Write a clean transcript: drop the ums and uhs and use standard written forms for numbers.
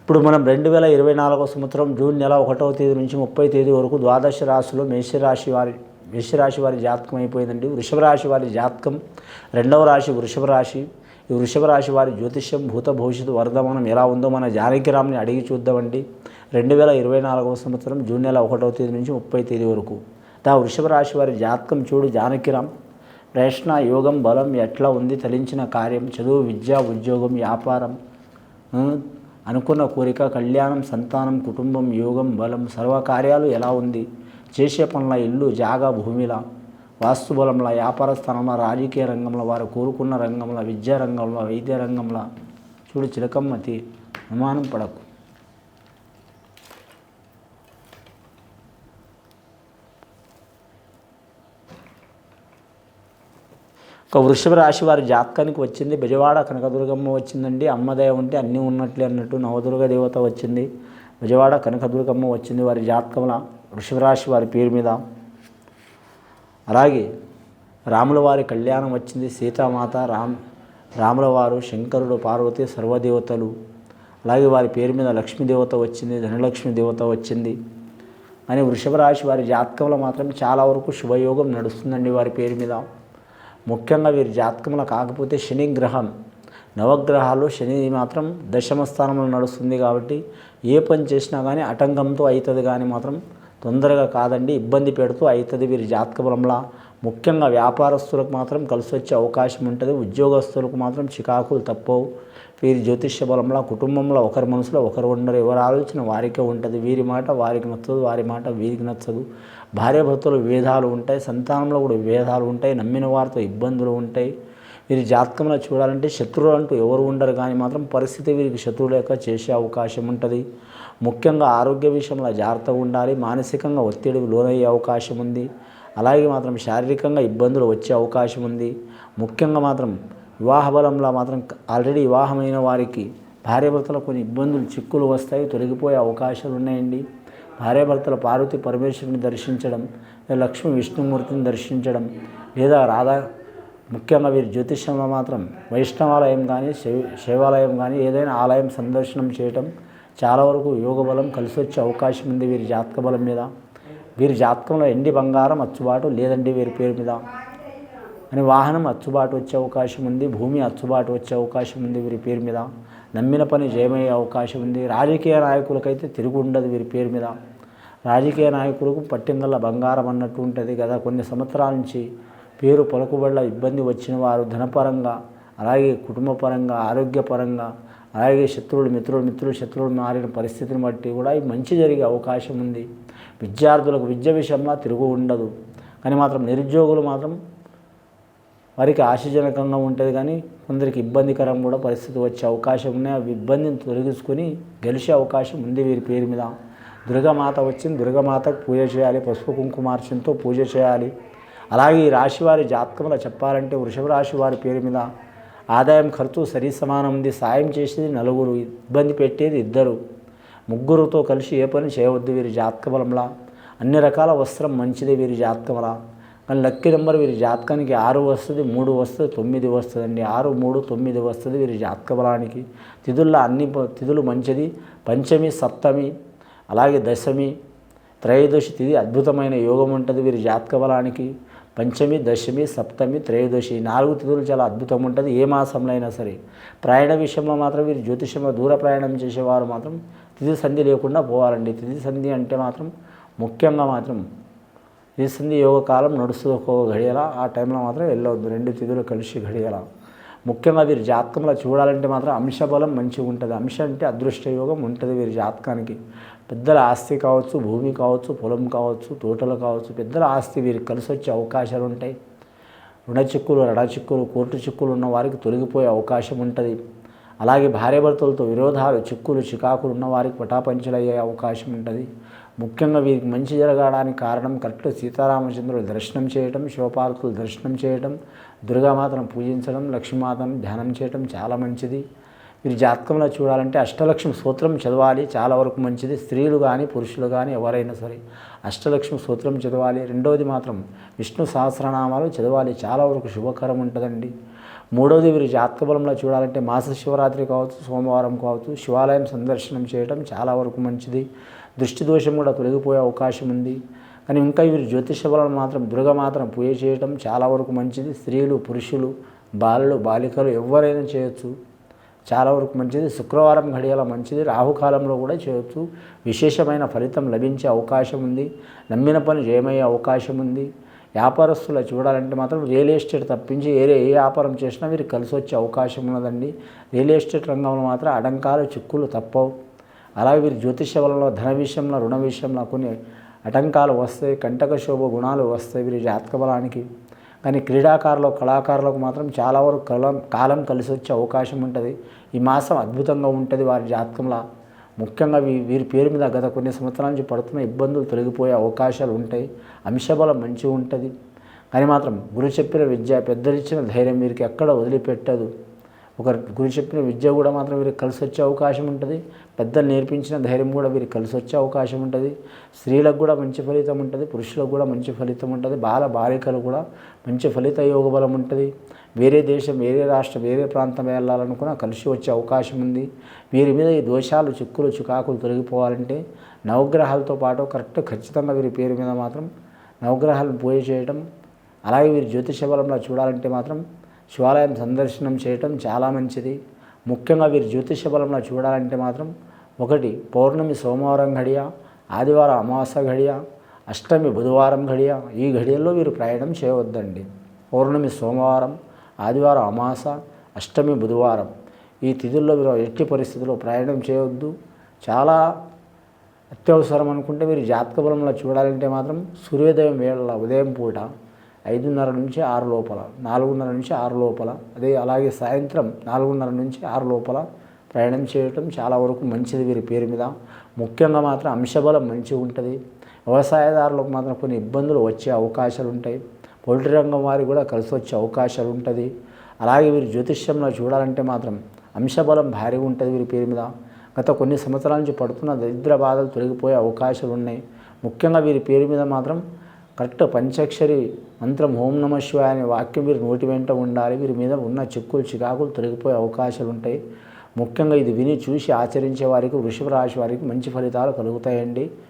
ఇప్పుడు మనం 2024 సంవత్సరం జూన్ నెల 1వ తేదీ నుంచి 30వ తేదీ వరకు ద్వాదశ రాశిలో మేషరాశి వారి జాతకం అయిపోయిందండి. వృషభ రాశి వారి జాతకం 2వ రాశి వృషభ రాశి. ఈ వృషభ రాశి వారి జ్యోతిష్యం భూత భవిష్యత్తు వర్ధమానం ఎలా ఉందో మన జానకిరామ్ని అడిగి చూద్దామండి. 2024 సంవత్సరం జూన్ నెల 1వ తేదీ నుంచి 30వ తేదీ వరకు వృషభ రాశి వారి జాతకం చూడు జానకిరామ్. ప్రశ్న: యోగం బలం ఎట్లా ఉంది? తలించిన కార్యం, చదువు, విద్య, ఉద్యోగం, వ్యాపారం, అనుకున్న కోరిక, కళ్యాణం, సంతానం, కుటుంబం, యోగం బలం, సర్వకార్యాలు ఎలా ఉంది? చేసే పనుల, ఇల్లు, జాగా, భూమిల, వాస్తు బలంలో, వ్యాపార స్థానంలో, రాజకీయ రంగంలో, వారు కోరుకున్న రంగంలో, విద్యా రంగంలో, వైద్య రంగంలో చూడు చిలకమ్మతి అనుమానం పడకు. ఒక వృషభ రాశి వారి జాతకానికి వచ్చింది బెజవాడ కనకదుర్గమ్మ వచ్చిందండి. అమ్మదయ ఉంటే అన్నీ ఉన్నట్లే అన్నట్టు నవదుర్గ దేవత వచ్చింది. బెజవాడ కనకదుర్గమ్మ వచ్చింది వారి జాతకంలో వృషభ రాశి వారి పేరు మీద. అలాగే రాముల వారి కళ్యాణం వచ్చింది. సీతామాత, రాముల వారు, శంకరుడు, పార్వతి, సర్వదేవతలు. అలాగే వారి పేరు మీద లక్ష్మీదేవత వచ్చింది, ధనలక్ష్మి దేవత వచ్చింది. అని వృషభ రాశి వారి జాతకంలో మాత్రం చాలా వరకు శుభయోగం నడుస్తుందండి వారి పేరు మీద. ముఖ్యంగా వీరి జాతకంలో కాకపోతే శని గ్రహం, నవగ్రహాలు శని మాత్రం దశమ స్థానంలో నడుస్తుంది కాబట్టి ఏ పని చేసినా కానీ ఆటంకంతో అవుతుంది, కానీ మాత్రం తొందరగా కాదండి, ఇబ్బంది పెడుతూ అవుతుంది వీరి జాతక బలంలో. ముఖ్యంగా వ్యాపారస్తులకు మాత్రం కలిసి వచ్చే అవకాశం ఉంటుంది. ఉద్యోగస్తులకు మాత్రం చికాకులు తప్పవు. వీరి జ్యోతిష్య బలంలో కుటుంబంలో ఒకరి మనసులో ఒకరు ఉండరు, ఎవరి ఆలోచన వారికే ఉంటుంది. వీరి మాట వారికి నచ్చదు, వారి మాట వీరికి నచ్చదు. భార్యాభర్తలు విభేదాలు ఉంటాయి, సంతానంలో కూడా విభేదాలు ఉంటాయి, నమ్మిన వారితో ఇబ్బందులు ఉంటాయి. వీరి జాతకంలో చూడాలంటే శత్రువులు అంటూ ఎవరు ఉండరు, కానీ మాత్రం పరిస్థితి వీరికి శత్రువు లేక చేసే అవకాశం ఉంటుంది. ముఖ్యంగా ఆరోగ్య విషయంలో జాగ్రత్తగా ఉండాలి. మానసికంగా ఒత్తిడికి లోనయ్యే అవకాశం ఉంది. అలాగే మాత్రం శారీరకంగా ఇబ్బందులు వచ్చే అవకాశం ఉంది. ముఖ్యంగా మాత్రం వివాహ బలంలో మాత్రం ఆల్రెడీ వివాహమైన వారికి భార్యాభర్తలు కొన్ని ఇబ్బందులు చిక్కులు వస్తాయి, తొలగిపోయే అవకాశాలు ఉన్నాయండి. భార్యాభర్తల పార్వతి పరమేశ్వరుని దర్శించడం, లక్ష్మీ విష్ణుమూర్తిని దర్శించడం, లేదా రాధా. ముఖ్యంగా వీరి జ్యోతిష్యంలో మాత్రం వైష్ణవాలయం కానీ శైవాలయం కానీ ఏదైనా ఆలయం సందర్శనం చేయటం చాలా వరకు యోగ బలం కలిసి వచ్చే అవకాశం ఉంది వీరి జాతక బలం మీద. వీరి జాతకంలో ఎండి బంగారం అచ్చుబాటు లేదండి వీరి పేరు మీద. అని వాహనం అచ్చుబాటు వచ్చే అవకాశం ఉంది, భూమి అచ్చుబాటు వచ్చే అవకాశం ఉంది వీరి పేరు మీద. నమ్మిన పని జయమయ్యే అవకాశం ఉంది. రాజకీయ నాయకులకైతే తిరుగు ఉండదు వీరి పేరు మీద. రాజకీయ నాయకులకు పట్టిందల్లా బంగారం అన్నట్టు ఉంటుంది కదా. కొన్ని సంవత్సరాల నుంచి పేరు పలుకుబడిలో ఇబ్బంది వచ్చిన వారు ధనపరంగా, అలాగే కుటుంబపరంగా, ఆరోగ్యపరంగా, అలాగే మిత్రులు శత్రువులు మారిన పరిస్థితిని బట్టి కూడా మంచి జరిగే అవకాశం ఉంది. విద్యార్థులకు విద్య విషయంలో తిరుగు ఉండదు, కానీ మాత్రం నిరుద్యోగులు మాత్రం వారికి ఆశాజనకంగా ఉంటుంది, కానీ కొందరికి ఇబ్బందికరం కూడా పరిస్థితి వచ్చే అవకాశం ఉన్నాయి. ఆ ఇబ్బందిని తొలగించుకొని గెలిచే అవకాశం ఉంది వీరి పేరు మీద. దుర్గామాత వచ్చింది, దుర్గామాతకు పూజ చేయాలి, పసుపు కుంకుమార్చనతో పూజ చేయాలి. అలాగే ఈ రాశి వారి జాతకంలో చెప్పాలంటే వృషభ రాశి వారి పేరు మీద ఆదాయం ఖర్చు సరి సమానం ఉంది. సాయం చేసేది నలుగురు, ఇబ్బంది పెట్టేది ఇద్దరు. ముగ్గురుతో కలిసి ఏ పని చేయవద్దు వీరి జాతక బలంలా. అన్ని రకాల వస్త్రం మంచిది వీరి జాతకంలా. కానీ లక్కీ నెంబర్ వీరి జాతకానికి 6 వస్తుంది, 3 వస్తుంది, 9 వస్తుందండి. 6, 3, 9 వస్తుంది వీరి జాతక బలానికి. తిథుల్లో అన్ని తిథులు మంచిది. పంచమి, సప్తమి, అలాగే దశమి, త్రయోదశి తిథి అద్భుతమైన యోగం ఉంటుంది వీరి జాతక బలానికి. పంచమి, దశమి, సప్తమి, త్రయోదశి 4 తిథులు చాలా అద్భుతం ఉంటుంది ఏ మాసంలో అయినా సరే. ప్రయాణ విషయంలో మాత్రం వీరి జ్యోతిషంలో దూర ప్రయాణం చేసేవారు మాత్రం తిథి సంధి లేకుండా పోవాలండి. తిథి సంధి అంటే మాత్రం ముఖ్యంగా మాత్రం తిథి సంధి యోగ కాలం నడుస్తుంది ఒక గడియల, ఆ టైంలో మాత్రం వెళ్ళవద్దు, 2 తిథులు కలిసి గడియల. ముఖ్యంగా వీరి జాతకంలో చూడాలంటే మాత్రం అంశబలం మంచిగా ఉంటుంది. అంశ అంటే అదృష్ట యోగం ఉంటుంది వీరి జాతకానికి. పెద్దల ఆస్తి కావచ్చు, భూమి కావచ్చు, పొలం కావచ్చు, తోటలు కావచ్చు, పెద్దల ఆస్తి వీరికి కలిసి వచ్చే అవకాశాలు ఉంటాయి. రుణ చిక్కులు, చిక్కులు, కోర్టు చిక్కులు ఉన్న వారికి తొలగిపోయే అవకాశం ఉంటుంది. అలాగే భార్యాభర్తలతో విరోధాలు, చిక్కులు, చికాకులు ఉన్న వారికి పటాపంచలు అయ్యే అవకాశం ఉంటుంది. ముఖ్యంగా వీరికి మంచి జరగడానికి కారణం కరెక్ట్ సీతారామచంద్రుడు దర్శనం చేయటం, శివపార్వతులు దర్శనం చేయటం, దుర్గామాతను పూజించడం, లక్ష్మీమాతను ధ్యానం చేయటం చాలా మంచిది. వీరి జాతకంలో చూడాలంటే అష్టలక్ష్మి స్తోత్రం చదవాలి, చాలా వరకు మంచిది. స్త్రీలు కానీ పురుషులు కానీ ఎవరైనా సరే అష్టలక్ష్మి స్తోత్రం చదవాలి. రెండవది మాత్రం విష్ణు సహస్రనామాలు చదవాలి, చాలా వరకు శుభకరం ఉంటుందండి. మూడవది వీరి జాతక బలంలో చూడాలంటే మాస శివరాత్రి కావచ్చు, సోమవారం కావచ్చు, శివాలయం సందర్శనం చేయడం చాలా వరకు మంచిది. దృష్టి దోషం కూడా తొలగిపోయే అవకాశం ఉంది. కానీ ఇంకా వీరి జ్యోతిష బలం మాత్రం దుర్గ మాత్రం పూజ చేయడం చాలా వరకు మంచిది. స్త్రీలు, పురుషులు, బాలలు, బాలికలు ఎవరైనా చేయొచ్చు, చాలా వరకు మంచిది. శుక్రవారం ఘడియల మంచిది. రాహుకాలంలో కూడా చేయొచ్చు. విశేషమైన ఫలితం లభించే అవకాశం ఉంది. నమ్మిన పని జయమయ్యే అవకాశం ఉంది. వ్యాపారస్తులు చూడాలంటే మాత్రం రియల్ ఎస్టేట్ తప్పించి ఏ వ్యాపారం చేసినా వీరికి కలిసి వచ్చే అవకాశం ఉన్నదండి. రియల్ ఎస్టేట్ రంగంలో మాత్రం ఆటంకాలు, చిక్కులు తప్పవు. అలాగే వీరి జ్యోతిష బలంలో ధన విషయంలో, రుణ విషయంలో కొన్ని ఆటంకాలు వస్తాయి, కంటక శోభ గుణాలు వస్తాయి వీరి జాతక బలానికి. కానీ క్రీడాకారులు, కళాకారులకు మాత్రం చాలా వరకు కాలం కలిసి వచ్చే అవకాశం ఉంటుంది. ఈ మాసం అద్భుతంగా ఉంటుంది వారి జాతకంలో. ముఖ్యంగా వీరి పేరు మీద గత కొన్ని సంవత్సరాల నుంచి పడుతున్న ఇబ్బందులు తొలగిపోయే అవకాశాలు ఉంటాయి. అంశబలం మంచిగా ఉంటుంది. కానీ మాత్రం గురు చెప్పిన విద్య, పెద్దలు ఇచ్చిన ధైర్యం వీరికి ఎక్కడ వదిలిపెట్టదు. ఒక గురు చెప్పిన విద్య కూడా మాత్రం వీరికి కలిసి వచ్చే అవకాశం ఉంటుంది. పెద్దలు నేర్పించిన ధైర్యం కూడా వీరికి కలిసి వచ్చే అవకాశం ఉంటుంది. స్త్రీలకు కూడా మంచి ఫలితం ఉంటుంది, పురుషులకు కూడా మంచి ఫలితం ఉంటుంది. బాలికలు కూడా మంచి ఫలిత యోగ బలం ఉంటుంది. వేరే దేశం, వేరే రాష్ట్రం, వేరే ప్రాంతం వెళ్ళాలనుకున్నా కలిసి వచ్చే అవకాశం ఉంది. వీరి మీద ఈ దోషాలు, చిక్కులు, చికాకులు తొలగిపోవాలంటే నవగ్రహాలతో పాటు ఖచ్చితంగా వీరి పేరు మీద మాత్రం నవగ్రహాలను పూజ చేయడం, అలాగే వీరి జ్యోతిష బలంలో చూడాలంటే మాత్రం శివాలయం సందర్శనం చేయటం చాలా మంచిది. ముఖ్యంగా వీరి జ్యోతిష బలంలో చూడాలంటే మాత్రం ఒకటి పౌర్ణమి సోమవారం ఘడియ, ఆదివారం అమావాస్య ఘడియ, అష్టమి బుధవారం ఘడియ. ఈ ఘడియల్లో వీరు ప్రయాణం చేయవద్దండి. పౌర్ణమి సోమవారం, ఆదివారం అమావాస్య, అష్టమి బుధవారం ఈ తిథుల్లో వీరు ఎట్టి పరిస్థితుల్లో ప్రయాణం చేయవద్దు. చాలా అత్యవసరం అనుకుంటే వీరి జాతక బలంలో చూడాలంటే మాత్రం సూర్యోదయం వేళ, ఉదయం పూట 5:30 నుంచి 6 లోపల, 4:30 నుంచి 6 లోపల, అలాగే సాయంత్రం 4:30 నుంచి 6 లోపల ప్రయాణం చేయటం చాలా వరకు మంచిది వీరి పేరు మీద. ముఖ్యంగా మాత్రం అంశబలం మంచిగా ఉంటుంది. వ్యవసాయదారులకు మాత్రం కొన్ని ఇబ్బందులు వచ్చే అవకాశాలు ఉంటాయి. పౌల్ట్రీ రంగం వారికి కూడా కలిసి వచ్చే అవకాశాలు ఉంటుంది. అలాగే వీరి జ్యోతిష్యంలో చూడాలంటే మాత్రం అంశబలం భారీగా ఉంటుంది వీరి పేరు మీద. గత కొన్ని సంవత్సరాల నుంచి పడుతున్న దరిద్ర బాధలు తొలగిపోయే అవకాశాలు ఉన్నాయి. ముఖ్యంగా వీరి పేరు మీద మాత్రం పంచాక్షరి మంత్రం ఓం నమః శివాయ అనే వాక్యం వీరి నోటి వెంట ఉండాలి. వీరి మీద ఉన్న చిక్కులు, చికాకులు తొలగిపోయే అవకాశాలు ఉంటాయి. ముఖ్యంగా ఇది విని చూసి ఆచరించే వారికి, వృషభ రాశి వారికి మంచి ఫలితాలు కలుగుతాయండి.